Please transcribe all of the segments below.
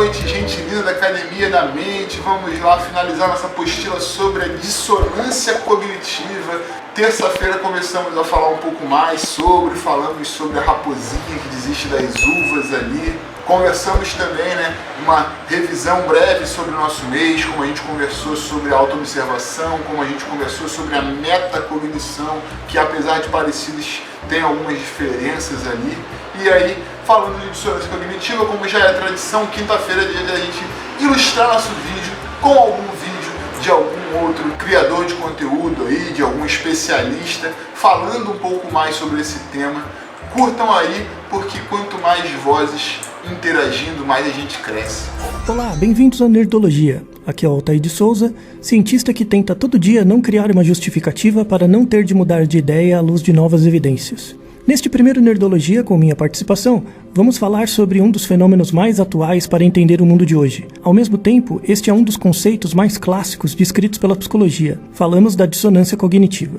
noite, gente linda da Academia da Mente. Vamos lá finalizar nossa apostila sobre a dissonância cognitiva. Terça-feira começamos a falar um pouco mais falamos sobre a raposinha que desiste das uvas ali. Conversamos também, uma revisão breve sobre o nosso mês, como a gente conversou sobre a autoobservação, como a gente conversou sobre a metacognição, que apesar de parecidas, tem algumas diferenças ali. E aí, falando de dissonância cognitiva, como já é tradição, quinta-feira é dia da gente ilustrar nosso vídeo com algum vídeo de algum outro criador de conteúdo aí, de algum especialista, falando um pouco mais sobre esse tema. Curtam aí, porque quanto mais vozes interagindo, mais a gente cresce. Olá, bem-vindos à Nerdologia. Aqui é o Altair de Souza, cientista que tenta todo dia não criar uma justificativa para não ter de mudar de ideia à luz de novas evidências. Neste primeiro Nerdologia, com minha participação, vamos falar sobre um dos fenômenos mais atuais para entender o mundo de hoje. Ao mesmo tempo, este é um dos conceitos mais clássicos descritos pela psicologia. Falamos da dissonância cognitiva.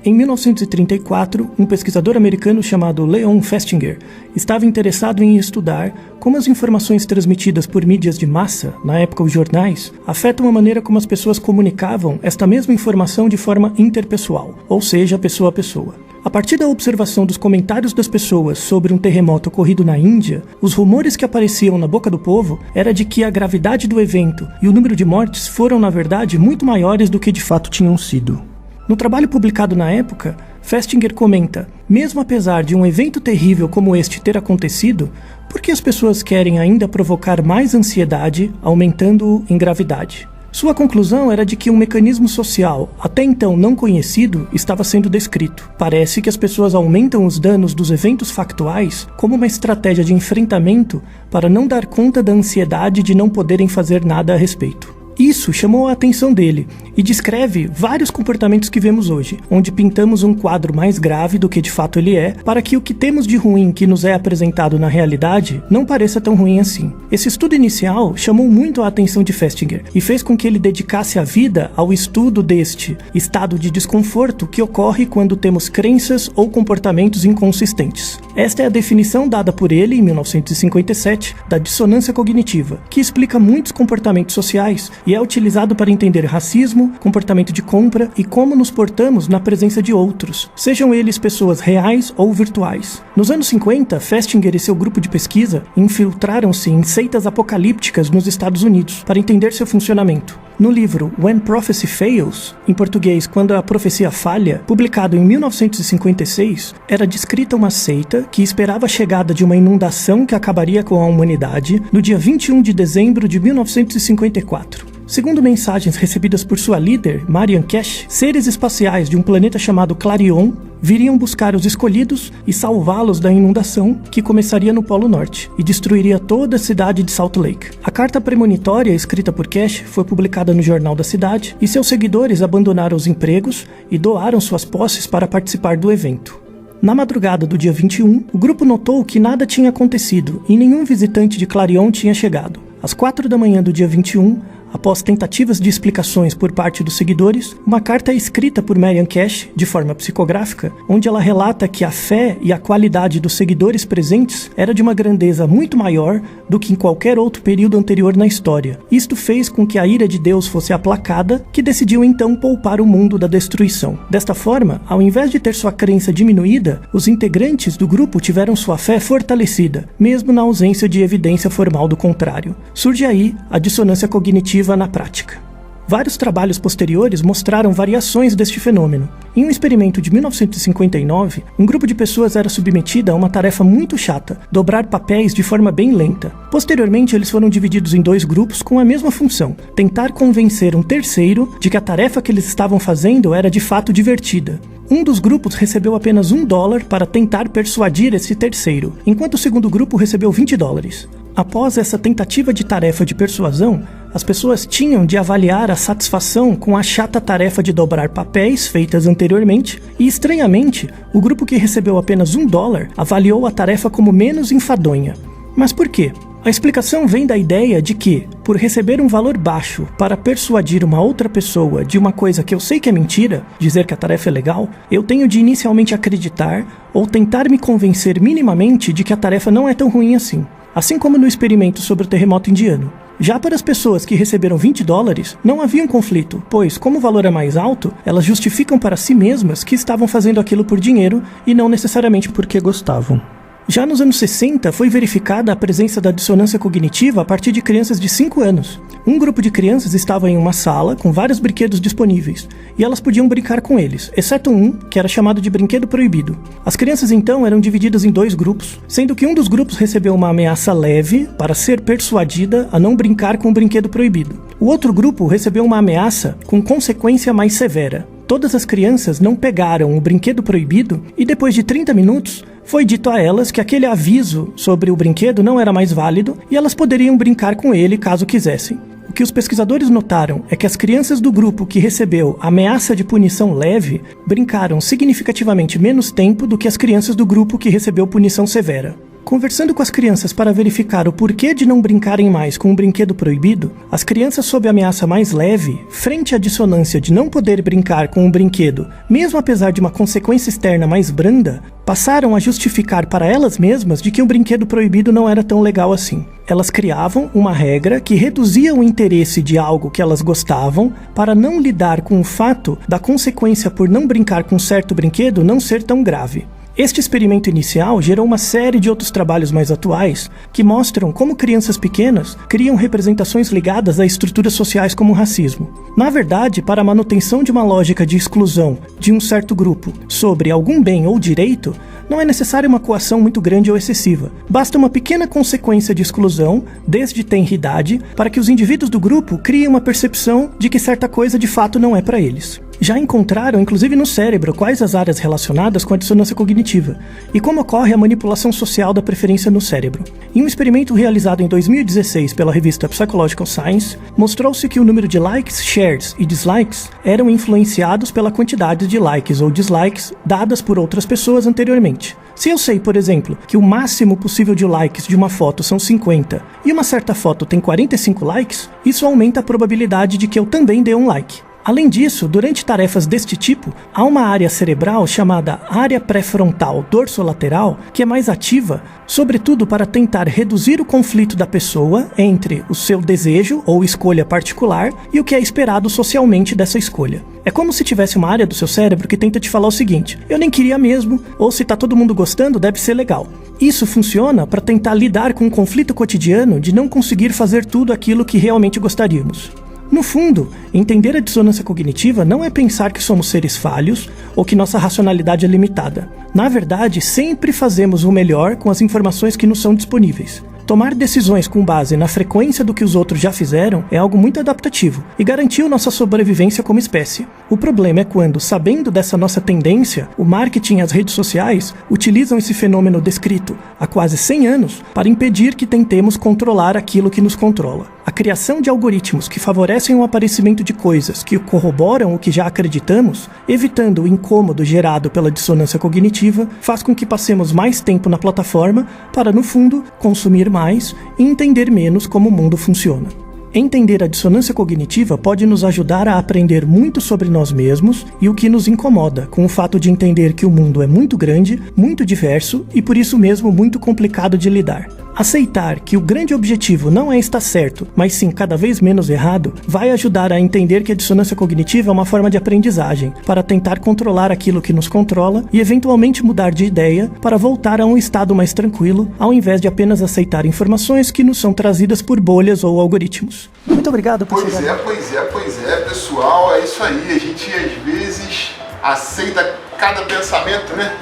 Em 1934, um pesquisador americano chamado Leon Festinger estava interessado em estudar como as informações transmitidas por mídias de massa, na época os jornais, afetam a maneira como as pessoas comunicavam esta mesma informação de forma interpessoal, ou seja, pessoa a pessoa. A partir da observação dos comentários das pessoas sobre um terremoto ocorrido na Índia, os rumores que apareciam na boca do povo era de que a gravidade do evento e o número de mortes foram, na verdade, muito maiores do que de fato tinham sido. No trabalho publicado na época, Festinger comenta: mesmo apesar de um evento terrível como este ter acontecido, por que as pessoas querem ainda provocar mais ansiedade, aumentando-o em gravidade? Sua conclusão era de que um mecanismo social, até então não conhecido, estava sendo descrito. Parece que as pessoas aumentam os danos dos eventos factuais como uma estratégia de enfrentamento para não dar conta da ansiedade de não poderem fazer nada a respeito. Isso chamou a atenção dele e descreve vários comportamentos que vemos hoje, onde pintamos um quadro mais grave do que de fato ele é, para que o que temos de ruim que nos é apresentado na realidade não pareça tão ruim assim. Esse estudo inicial chamou muito a atenção de Festinger e fez com que ele dedicasse a vida ao estudo deste estado de desconforto que ocorre quando temos crenças ou comportamentos inconsistentes. Esta é a definição dada por ele, em 1957, da dissonância cognitiva, que explica muitos comportamentos sociais e é utilizado para entender racismo, comportamento de compra e como nos portamos na presença de outros, sejam eles pessoas reais ou virtuais. Nos anos 50, Festinger e seu grupo de pesquisa infiltraram-se em seitas apocalípticas nos Estados Unidos para entender seu funcionamento. No livro When Prophecy Fails, em português Quando a Profecia Falha, publicado em 1956, era descrita uma seita que esperava a chegada de uma inundação que acabaria com a humanidade no dia 21 de dezembro de 1954. Segundo mensagens recebidas por sua líder, Marian Cash, seres espaciais de um planeta chamado Clarion viriam buscar os escolhidos e salvá-los da inundação que começaria no Polo Norte e destruiria toda a cidade de Salt Lake. A carta premonitória escrita por Cash foi publicada no jornal da cidade e seus seguidores abandonaram os empregos e doaram suas posses para participar do evento. Na madrugada do dia 21, o grupo notou que nada tinha acontecido e nenhum visitante de Clarion tinha chegado. Às 4 da manhã do dia 21, após tentativas de explicações por parte dos seguidores, uma carta é escrita por Marian Cash, de forma psicográfica, onde ela relata que a fé e a qualidade dos seguidores presentes era de uma grandeza muito maior do que em qualquer outro período anterior na história. Isto fez com que a ira de Deus fosse aplacada, que decidiu então poupar o mundo da destruição. Desta forma, ao invés de ter sua crença diminuída, os integrantes do grupo tiveram sua fé fortalecida, mesmo na ausência de evidência formal do contrário. Surge aí a dissonância cognitiva na prática. Vários trabalhos posteriores mostraram variações deste fenômeno. Em um experimento de 1959, um grupo de pessoas era submetida a uma tarefa muito chata, dobrar papéis de forma bem lenta. Posteriormente, eles foram divididos em dois grupos com a mesma função, tentar convencer um terceiro de que a tarefa que eles estavam fazendo era de fato divertida. Um dos grupos recebeu apenas $1 para tentar persuadir esse terceiro, enquanto o segundo grupo recebeu $20. Após essa tentativa de tarefa de persuasão, as pessoas tinham de avaliar a satisfação com a chata tarefa de dobrar papéis feitas anteriormente e, estranhamente, o grupo que recebeu apenas $1 avaliou a tarefa como menos enfadonha. Mas por quê? A explicação vem da ideia de que, por receber um valor baixo para persuadir uma outra pessoa de uma coisa que eu sei que é mentira, dizer que a tarefa é legal, eu tenho de inicialmente acreditar ou tentar me convencer minimamente de que a tarefa não é tão ruim assim. assim como no experimento sobre o terremoto indiano. Já para as pessoas que receberam $20, não havia um conflito, pois, como o valor é mais alto, elas justificam para si mesmas que estavam fazendo aquilo por dinheiro e não necessariamente porque gostavam. Já nos anos 60, foi verificada a presença da dissonância cognitiva a partir de crianças de 5 anos. Um grupo de crianças estava em uma sala com vários brinquedos disponíveis, e elas podiam brincar com eles, exceto um, que era chamado de brinquedo proibido. As crianças então eram divididas em 2 grupos, sendo que um dos grupos recebeu uma ameaça leve para ser persuadida a não brincar com o brinquedo proibido. O outro grupo recebeu uma ameaça com consequência mais severa. Todas as crianças não pegaram o brinquedo proibido e depois de 30 minutos, foi dito a elas que aquele aviso sobre o brinquedo não era mais válido e elas poderiam brincar com ele caso quisessem. O que os pesquisadores notaram é que as crianças do grupo que recebeu ameaça de punição leve brincaram significativamente menos tempo do que as crianças do grupo que recebeu punição severa. Conversando com as crianças para verificar o porquê de não brincarem mais com um brinquedo proibido, as crianças sob ameaça mais leve, frente à dissonância de não poder brincar com um brinquedo, mesmo apesar de uma consequência externa mais branda, passaram a justificar para elas mesmas de que um brinquedo proibido não era tão legal assim. Elas criavam uma regra que reduzia o interesse de algo que elas gostavam para não lidar com o fato da consequência por não brincar com certo brinquedo não ser tão grave. Este experimento inicial gerou uma série de outros trabalhos mais atuais que mostram como crianças pequenas criam representações ligadas a estruturas sociais como o racismo. Na verdade, para a manutenção de uma lógica de exclusão de um certo grupo sobre algum bem ou direito, não é necessária uma coação muito grande ou excessiva. Basta uma pequena consequência de exclusão, desde tenra idade, para que os indivíduos do grupo criem uma percepção de que certa coisa de fato não é para eles. Já encontraram, inclusive no cérebro, quais as áreas relacionadas com a dissonância cognitiva e como ocorre a manipulação social da preferência no cérebro. Em um experimento realizado em 2016 pela revista Psychological Science, mostrou-se que o número de likes, shares e dislikes eram influenciados pela quantidade de likes ou dislikes dadas por outras pessoas anteriormente. Se eu sei, por exemplo, que o máximo possível de likes de uma foto são 50 e uma certa foto tem 45 likes, isso aumenta a probabilidade de que eu também dê um like. Além disso, durante tarefas deste tipo, há uma área cerebral chamada área pré-frontal dorsolateral que é mais ativa, sobretudo para tentar reduzir o conflito da pessoa entre o seu desejo ou escolha particular e o que é esperado socialmente dessa escolha. É como se tivesse uma área do seu cérebro que tenta te falar o seguinte: eu nem queria mesmo, ou se tá todo mundo gostando, deve ser legal. Isso funciona para tentar lidar com o conflito cotidiano de não conseguir fazer tudo aquilo que realmente gostaríamos. No fundo, entender a dissonância cognitiva não é pensar que somos seres falhos ou que nossa racionalidade é limitada. Na verdade, sempre fazemos o melhor com as informações que nos são disponíveis. Tomar decisões com base na frequência do que os outros já fizeram é algo muito adaptativo e garantiu nossa sobrevivência como espécie. O problema é quando, sabendo dessa nossa tendência, o marketing e as redes sociais utilizam esse fenômeno descrito há quase 100 anos para impedir que tentemos controlar aquilo que nos controla. A criação de algoritmos que favorecem o aparecimento de coisas que corroboram o que já acreditamos, evitando o incômodo gerado pela dissonância cognitiva, faz com que passemos mais tempo na plataforma para, no fundo, consumir mais e entender menos como o mundo funciona. Entender a dissonância cognitiva pode nos ajudar a aprender muito sobre nós mesmos e o que nos incomoda, com o fato de entender que o mundo é muito grande, muito diverso e por isso mesmo muito complicado de lidar. Aceitar que o grande objetivo não é estar certo, mas sim cada vez menos errado, vai ajudar a entender que a dissonância cognitiva é uma forma de aprendizagem, para tentar controlar aquilo que nos controla e eventualmente mudar de ideia para voltar a um estado mais tranquilo, ao invés de apenas aceitar informações que nos são trazidas por bolhas ou algoritmos. Muito obrigado por chegar. Pois é, pessoal, é isso aí. A gente às vezes aceita cada pensamento, né?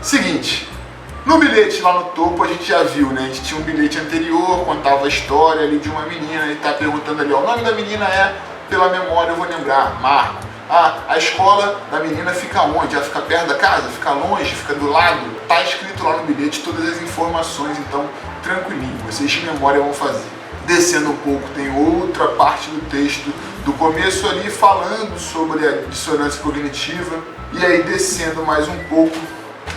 Seguinte, no bilhete lá no topo a gente já viu, né? A gente tinha um bilhete anterior, contava a história ali de uma menina, ele tá perguntando ali, ó, o nome da menina é, pela memória eu vou lembrar, Marco. Ah, a escola da menina fica onde? Ela fica perto da casa? Fica longe? Fica do lado? Tá escrito lá no bilhete todas as informações, então tranquilinho, vocês de memória vão fazer. Descendo um pouco, tem outra parte do texto do começo ali falando sobre a dissonância cognitiva, e aí descendo mais um pouco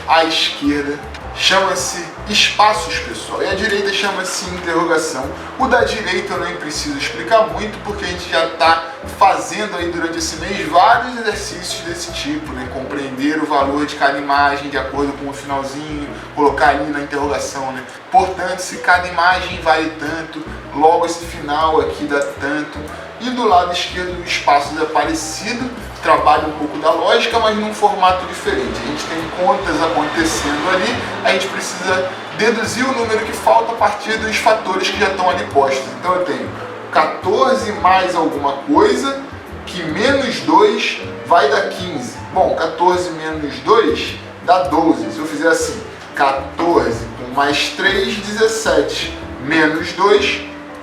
à esquerda chama-se espaços, pessoal, e a direita chama-se interrogação. O da direita eu nem preciso explicar muito, porque a gente já está fazendo aí durante esse mês vários exercícios desse tipo, né? Compreender o valor de cada imagem de acordo com o finalzinho, colocar ali na interrogação, né? Portanto, se cada imagem vale tanto, logo esse final aqui dá tanto. E do lado esquerdo o espaços é parecido, trabalha um pouco da lógica, mas num formato diferente. A gente tem contas acontecendo ali, a gente precisa deduzir o número que falta a partir dos fatores que já estão ali postos. Então eu tenho 14 mais alguma coisa, que menos 2 vai dar 15. Bom, 14 menos 2 dá 12. Se eu fizer assim, 14 com mais 3, 17, menos 2,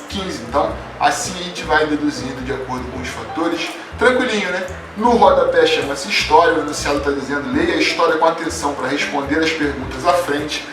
15. Então, assim a gente vai deduzindo de acordo com os fatores. Tranquilinho, né? No rodapé chama-se história, o enunciado está dizendo: leia a história com atenção para responder as perguntas à frente.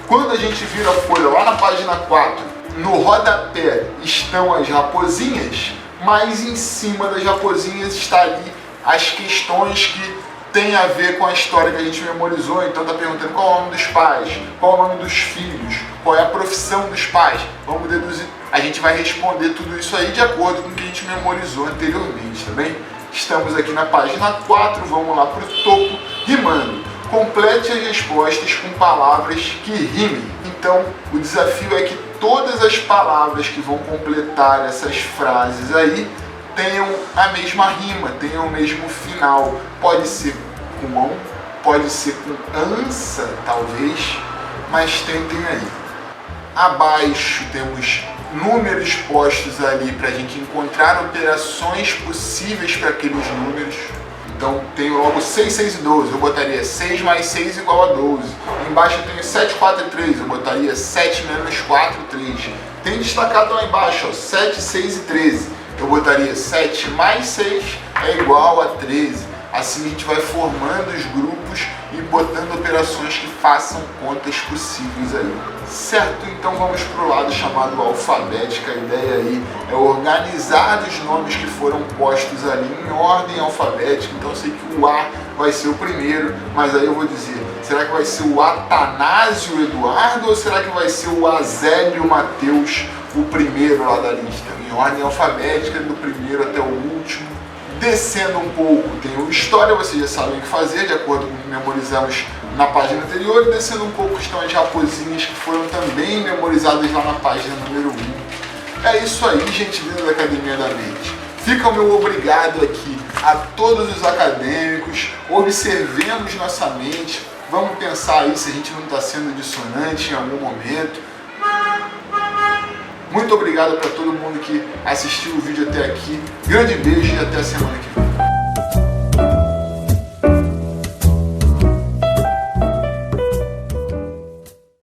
Quando a gente vira a folha lá na página 4, no rodapé estão as raposinhas, mas em cima das raposinhas está ali as questões que tem a ver com a história que a gente memorizou. Então está perguntando qual é o nome dos pais, qual é o nome dos filhos, qual é a profissão dos pais. Vamos deduzir. A gente vai responder tudo isso aí de acordo com o que a gente memorizou anteriormente, tá bem? Estamos aqui na página 4, vamos lá para o topo, rimando. Complete as respostas com palavras que rimem. Então, o desafio é que todas as palavras que vão completar essas frases aí tenham a mesma rima, tenham o mesmo final. Pode ser com on, pode ser com ansa, talvez, mas tentem aí. Abaixo temos números postos ali para a gente encontrar operações possíveis para aqueles números. Então tenho logo 6, 6 e 12, eu botaria 6 mais 6 igual a 12. Embaixo eu tenho 7, 4 e 3, eu botaria 7 menos 4, 3. Tem destacado lá embaixo, ó, 7, 6 e 13. Eu botaria 7 mais 6 é igual a 13. Assim a gente vai formando os grupos e botando operações que façam contas possíveis aí. Certo? Então vamos para o lado chamado alfabética. A ideia aí é organizar os nomes que foram postos ali em ordem alfabética. Então eu sei que o A vai ser o primeiro, mas aí eu vou dizer, será que vai ser o Atanásio Eduardo ou será que vai ser o Azélio Mateus, o primeiro lá da lista? Em ordem alfabética, do primeiro até o último. Descendo um pouco, tem o História, vocês já sabem o que fazer, de acordo com o que memorizamos na página anterior. E descendo um pouco estão as raposinhas, que foram também memorizadas lá na página número 1. É isso aí, gente linda da Academia da Mente. Fica o meu obrigado aqui a todos os acadêmicos. Observemos nossa mente, vamos pensar aí se a gente não está sendo dissonante em algum momento. Muito obrigado para todo mundo que assistiu o vídeo até aqui. Grande beijo e até a semana que vem.